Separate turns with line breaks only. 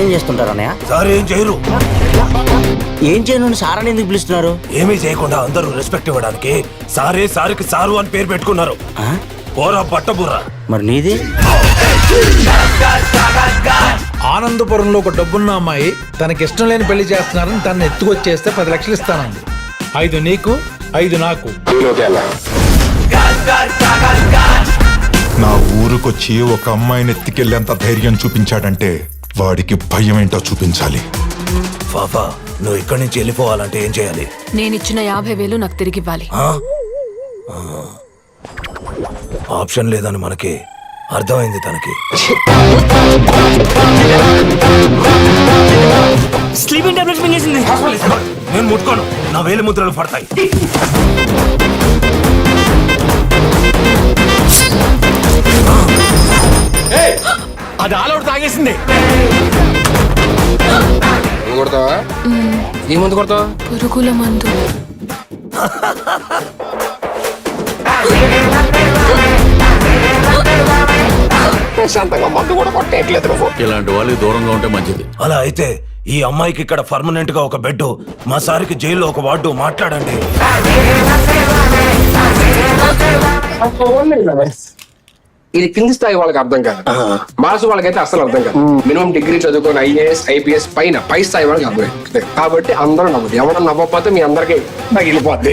ఏం చేస్తుంటారు అన్నయ్య?
సార్ ఏం చేయరు.
ఏం చేయను సార్ అని ఎందుకు పిలుస్తున్నారు?
ఏమీ చేయకుండా అందరూ రెస్పెక్ట్ ఇవ్వడానికి సారే సారికి సారు అని పేరు పెట్టుకున్నారు.
ఆ?
పోరా బట్టబుర్రా.
మరి నీది?
ఆనందపురంలో ఒక డబ్బున్న అమ్మాయి తనకిష్టం లేని పెళ్లి చేస్తున్నారని తను ఎత్తుకొచ్చేస్తే 10 లక్షలు ఇస్తానంది. 5 నీకు 5 నాకు.
నా ఊరుకొచ్చి ఒక అమ్మాయిని ఎత్తికెళ్ళేంత ధైర్యం చూపించాడంటే వాడికి భయం ఏంటో చూపించాలి.
పాపా నువ్వు ఇక్కడి నుంచి వెళ్ళిపోవాలంటే ఏం చేయాలి?
నేనిచ్చిన 50,000 నాకు తిరిగివ్వాలి.
ఆప్షన్ లేదని మనకి అర్థమైంది తనకి.
స్లీపింగ్ టాబ్లెట్స్ మింగేసింది.
నేను ముట్టుకోను, నా వేలి ముద్రలు పడతాయి.
అది ఆలౌట్ తాగేసింది.
కొడతావా? ఏ ముందు కొడతావా?
పురుగుల మందు.
ఇలాంటి వాళ్ళకి దూరంగా ఉంటే మంచిది.
అలా అయితే ఈ అమ్మాయికి ఇక్కడ పర్మనెంట్ గా ఒక బెడ్, మా సారికి జైల్లో ఒక వార్డు మాట్లాడండి.
ఇది కింది స్థాయి వాళ్ళకి అర్థం కాదు, మాస్ వాళ్ళకైతే అసలు అర్థం కాదు. మినిమం డిగ్రీ చదువుకొని IAS IPS పై స్థాయి వాళ్ళకి అర్థమైంది. కాబట్టి అందరూ నవ్వదు. ఎవరు నవ్వకపోతే మీ అందరికీ తగిలిపోద్ది.